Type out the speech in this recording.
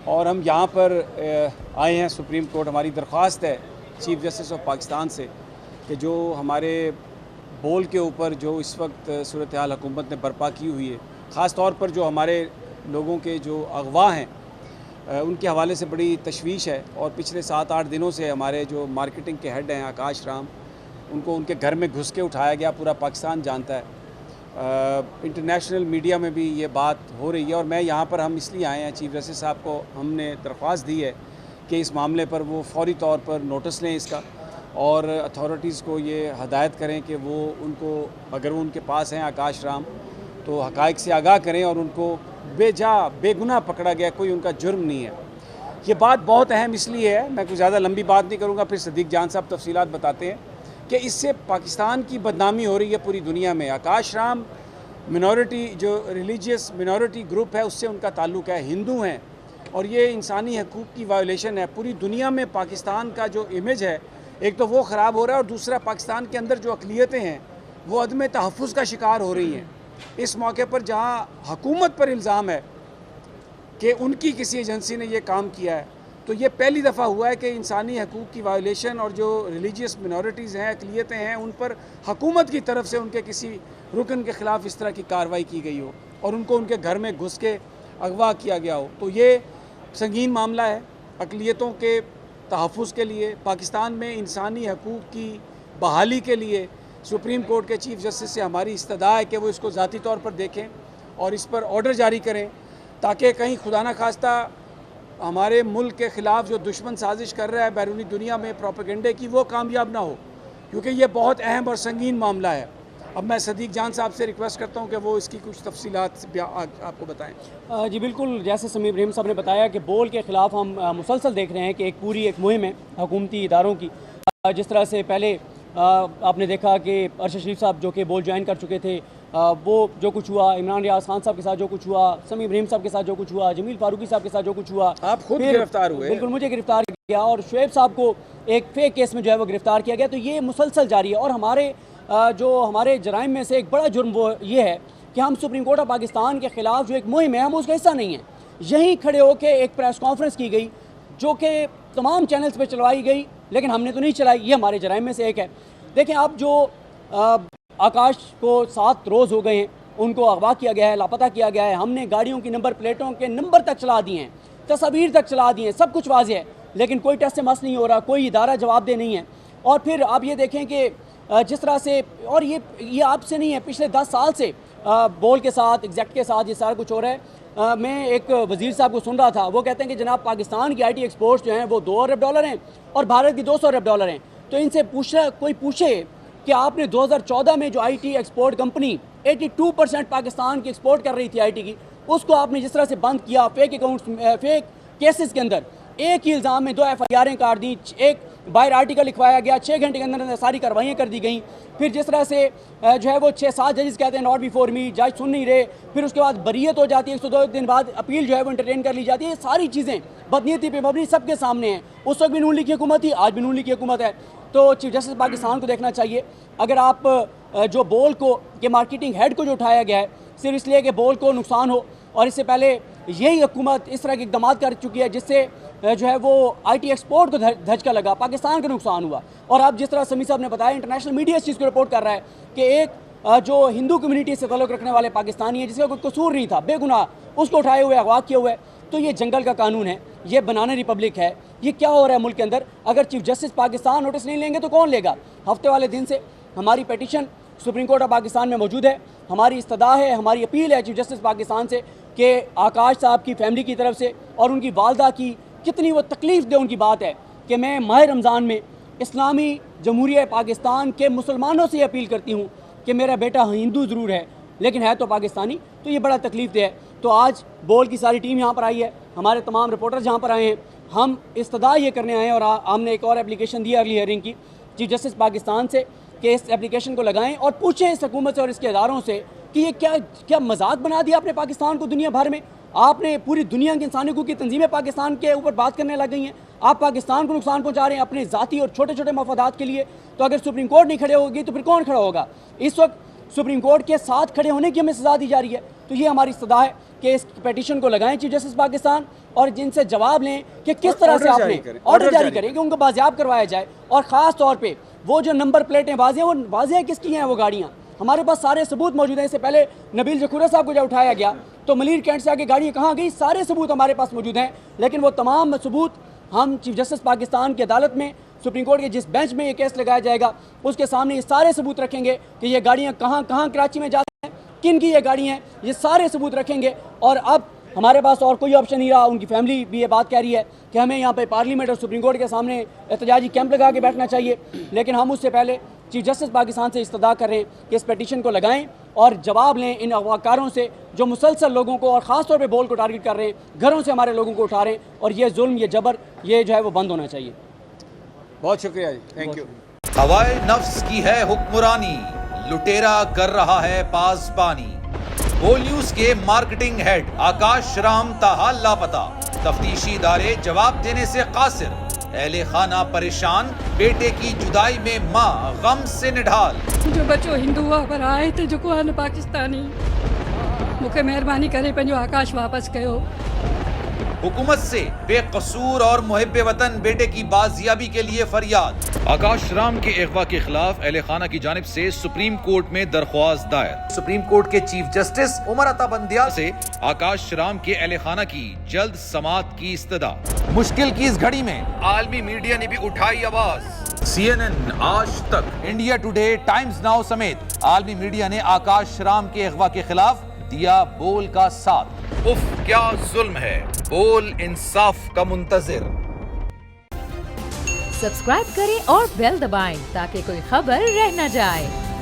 और हम यहाँ पर आए हैं। सुप्रीम कोर्ट, हमारी दरख्वास्त है चीफ जस्टिस ऑफ पाकिस्तान से कि जो हमारे बोल के ऊपर जो इस वक्त सूरत हाल हुकूमत ने बर्पा की हुई है, ख़ास तौर पर जो हमारे लोगों के जो अगवा हैं उनके हवाले से बड़ी तशवीश है। और पिछले 7-8 दिनों से हमारे जो मार्केटिंग के हेड हैं आकाश राम, उनको उनके घर में घुस के उठाया गया, पूरा पाकिस्तान जानता है। इंटरनेशनल मीडिया में भी ये बात हो रही है। और मैं यहाँ पर हम इसलिए आए हैं, चीफ जस्टिस साहब को हमने दरख्वास्त दी है कि इस मामले पर वो फौरी तौर पर नोटिस लें इसका, और अथॉरिटीज़ को ये हदायत करें कि वो उनको, अगर वो उनके पास हैं आकाश राम, तो हक़ाइक़ से आगाह करें और उनको बेगुनाह पकड़ा गया, कोई उनका जुर्म नहीं है। ये बात बहुत अहम इसलिए है, मैं कुछ ज़्यादा लंबी बात नहीं करूँगा, फिर सदीक जान साहब तफसीलात बताते हैं कि इससे पाकिस्तान की बदनामी हो रही है पूरी दुनिया में। आकाश राम मिनॉरिटी, जो रिलीजियस मिनॉरिटी ग्रुप है, उससे उनका ताल्लुक़ है, हिंदू हैं, और ये इंसानी हकूक़ की वायोलेशन है। पूरी दुनिया में पाकिस्तान का जो इमेज है, एक तो वो ख़राब हो रहा है, और दूसरा पाकिस्तान के अंदर जो अक़लियतें हैं वो अदम तहफ़्फ़ुज़ का शिकार हो रही हैं। इस मौके पर जहाँ हुकूमत पर इल्ज़ाम है कि उनकी किसी एजेंसी ने ये काम किया है, तो ये पहली दफ़ा हुआ है कि इंसानी हकूक़ की वायोलेशन और जो रिलीजियस मिनॉरिटीज़ हैं, अक़लियतें हैं, उन पर हुकूमत की तरफ से उनके किसी रुकन के ख़िलाफ़ इस तरह की कार्रवाई की गई हो और उनको उनके घर में घुस के अगवा किया गया हो। तो ये संगीन मामला है। अक़लियतों के तहफ़्फ़ुज़ के लिए, पाकिस्तान में इंसानी हकूक़ की बहाली के लिए सुप्रीम कोर्ट के चीफ जस्टिस से हमारी इस्तदा है कि वो इसको ज़ाती तौर पर देखें और इस पर ऑर्डर जारी करें, ताकि कहीं खुदा न खास्ता हमारे मुल्क के ख़िलाफ़ जो दुश्मन साजिश कर रहा है बैरूनी दुनिया में प्रोपेगेंडे की, वो कामयाब ना हो, क्योंकि ये बहुत अहम और संगीन मामला है। अब मैं सदीक जान साहब से रिक्वेस्ट करता हूँ कि वो इसकी कुछ तफसीलात आपको बताएँ। जी बिल्कुल, जैसे समीम इब्राहिम साहब ने बताया कि बोल के ख़िलाफ़ हम मुसलसल देख रहे हैं कि एक पूरी मुहिम है हुकूमती इदारों की। जिस तरह से पहले आपने देखा कि अरशद शरीफ साहब जो कि बोल ज्वाइन कर चुके थे, वो जो कुछ हुआ, इमरान रियाज खान साहब के साथ जो कुछ हुआ, समीम इब्राहिम साहब के साथ जो कुछ हुआ, जमील फारूकी साहब के साथ जो कुछ हुआ, आप खुद गिरफ्तार हुए। बिल्कुल, मुझे गिरफ्तार किया और शुएब साहब को एक फेक केस में जो है वो गिरफ्तार किया गया। तो ये मुसलसल जारी है। और हमारे जराइम में से एक बड़ा जुर्म वो ये है कि हम सुप्रीम कोर्ट ऑफ पाकिस्तान के ख़िलाफ़ जो एक मुहिम है, हम उसका हिस्सा नहीं है। यहीं खड़े होकर एक प्रेस कॉन्फ्रेंस की गई जो कि तमाम चैनल्स पर चलवाई गई, लेकिन हमने तो नहीं चलाई। ये हमारे जराइम में से एक है। देखें, अब जो आकाश को 7 रोज़ हो गए हैं, उनको अगवा किया गया है, लापता किया गया है। हमने गाड़ियों की नंबर प्लेटों के नंबर तक चला दिए हैं, तस्वीर तक चला दिए हैं, सब कुछ वाज़ेह है, लेकिन कोई टेस्ट मस नहीं हो रहा, कोई इदारा जवाबदेह नहीं है। और फिर आप ये देखें कि जिस तरह से, और ये आपसे नहीं है, पिछले 10 साल से बोल के साथ, एग्जैक्ट के साथ ये सारा कुछ हो रहा है। मैं एक वज़ीर साहब को सुन रहा था, वो कहते हैं कि जनाब पाकिस्तान की IT एक्सपोर्ट्स जो हैं वो $2 अरब हैं और भारत की $200 अरब हैं। तो इनसे कोई पूछे कि आपने 2014 में जो IT एक्सपोर्ट कंपनी 82% पाकिस्तान की एक्सपोर्ट कर रही थी IT की, उसको आपने जिस तरह से बंद किया, फेक अकाउंट्स, फेक केसेस के अंदर एक ही इल्ज़ाम में 2 FIR काट दी, एक बाहर आर्टिकल लिखवाया गया, 6 घंटे के अंदर सारी कार्रवाइयाँ कर दी गई। फिर जिस तरह से जो है वो 6-7 जजेस कहते हैं नॉट बिफोर मी, जज सुन नहीं रहे, फिर उसके बाद बरीयत हो जाती है, 102 दिन बाद अपील जो है वो एंटरटेन कर ली जाती है। ये सारी चीज़ें बदनीयती पे मबनी सबके सामने हैं। उस वक्त भी नून लीग की हुकूमत थी, आज भी नून लीग की हुकूमत है। तो चीफ जस्टिस पाकिस्तान को देखना चाहिए। अगर आप जो बोल को के मार्केटिंग हेड को जो उठाया गया है सिर्फ इसलिए कि बोल को नुकसान हो, और इससे पहले यही हुकूमत इस तरह के इक़दाम कर चुकी है जिससे जो है वो IT एक्सपोर्ट को धचका लगा, पाकिस्तान का नुकसान हुआ। और अब जिस तरह समी साहब ने बताया, इंटरनेशनल मीडिया इस चीज़ को रिपोर्ट कर रहा है कि एक जो हिंदू कम्युनिटी से ताल्लुक़ रखने वाले पाकिस्तानी है, जिसका कोई कसूर नहीं था, बेगुनाह, उसको उठाए हुए अगवा किए हुए। तो ये जंगल का कानून है, ये बनाना रिपब्लिक है। ये क्या हो रहा है मुल्क के अंदर? अगर चीफ जस्टिस पाकिस्तान नोटिस नहीं लेंगे तो कौन लेगा? हफ्ते वाले दिन से हमारी petition supreme court of Pakistan में मौजूद है। हमारी इस्तदा है, हमारी अपील है चीफ जस्टिस पाकिस्तान से कि आकाश साहब की फैमिली की तरफ से और उनकी वालदा की कितनी वो तकलीफ़ दे उनकी बात है कि मैं माह रमज़ान में इस्लामी जमहूरिया पाकिस्तान के मुसलमानों से अपील करती हूँ कि मेरा बेटा हिंदू ज़रूर है लेकिन है तो पाकिस्तानी। तो ये बड़ा तकलीफ़ दे है। तो आज बोल की सारी टीम यहाँ पर आई है, हमारे तमाम रिपोर्टर्स यहाँ पर आए हैं। हम इस्तदा ये करने आए हैं और हमने एक और एप्लीकेशन दी अर्ली हियरिंग की चीफ जस्टिस पाकिस्तान से कि इस एप्लीकेशन को लगाएं और पूछें इस हुकूमत से और इसके इदारों से कि ये क्या मजाक बना दिया आपने पाकिस्तान को दुनिया भर में। आपने पूरी दुनिया की इंसानी हकूक़ की तंजीमें पाकिस्तान के ऊपर बात करने लग गई हैं। आप पाकिस्तान को नुकसान पहुँचा रहे हैं अपने ज़ाती और छोटे छोटे मफादात के लिए। तो अगर सुप्रीम कोर्ट नहीं खड़े होगी तो फिर कौन खड़ा होगा? इस वक्त सुप्रीम कोर्ट के साथ खड़े होने की हमें सज़ा दी जा रही है। तो ये हमारी सदा है। कि इस पिटीशन को लगाएं चीफ जस्टिस पाकिस्तान और जिनसे जवाब लें कि किस तरह से ऑर्डर जारी आपने करें, ऑर्डर जारी करें कि उनको बाजियाब करवाया जाए। और ख़ास तौर पे वो जो नंबर प्लेटें वाज़ेह, वो वाज़ेह किसकी हैं वो गाड़ियाँ, हमारे पास सारे सबूत मौजूद हैं। इससे पहले नबील जखूरा साहब को जब उठाया गया तो मलीर कैंट से आगे गाड़ी कहाँ गई, सारे सबूत हमारे पास मौजूद हैं। लेकिन वो तमाम सबूत हम चीफ जस्टिस पाकिस्तान की अदालत में, सुप्रीम कोर्ट के जिस बेंच में ये केस लगाया जाएगा उसके सामने ये सारे सबूत रखेंगे कि ये गाड़ियाँ कहाँ कहाँ कराची में जाती हैं, किन की ये गाड़ियाँ हैं, ये सारे सबूत रखेंगे। और अब हमारे पास और कोई ऑप्शन नहीं रहा। उनकी फैमिली भी ये बात कह रही है कि हमें यहाँ पे पार्लियामेंट और सुप्रीम कोर्ट के सामने एहतजाजी कैंप लगा के बैठना चाहिए। लेकिन हम उससे पहले चीफ जस्टिस पाकिस्तान से इस्तदा कर रहे हैं कि इस पिटीशन को लगाएं और जवाब लें इन अगवाकारों से जो मुसलसल लोगों को और ख़ास तौर पे बोल को टारगेट कर रहे हैं, घरों से हमारे लोगों को उठा रहे हैं। और ये जुल्म, ये जबर, ये जो है वो बंद होना चाहिए। बहुत शुक्रिया जी, थैंक यू। हवाए नफ्स की है हुक्मरानी, लुटेरा कर रहा है पासबानी। बोल न्यूज के मार्केटिंग हेड आकाश राम ताहा लापता, तफ्तीशी इदारे जवाब देने से कासिर, अहले खाना परेशान, बेटे की जुदाई में माँ गम से निढाल। जो बच्चो हिंदू हुआ पर आए थे जो को आन पाकिस्तानी, मुझे मेहरबानी करे पंहिंजो आकाश वापस कयो। हुकूमत से बेकसूर और मुहिब्बे वतन बेटे की बाजियाबी के लिए फरियाद। आकाश राम के अगवा के खिलाफ अहले खाना की जानिब से सुप्रीम कोर्ट में दरख्वास्त दायर। सुप्रीम कोर्ट के चीफ जस्टिस उमर अता बंदियाल से आकाश राम के अहले खाना की जल्द समाअत की इस्तदा। मुश्किल की इस घड़ी में आलमी मीडिया ने भी उठाई आवाज। CNN, आज तक, इंडिया टुडे, टाइम्स नाउ समेत आलमी मीडिया ने आकाश राम के अगवा के खिलाफ दिया बोल का साथ। उफ क्या जुल्म है, बोल इंसाफ का मुंतजिर। सब्सक्राइब करें और बेल दबाएं ताकि कोई खबर रह न जाए।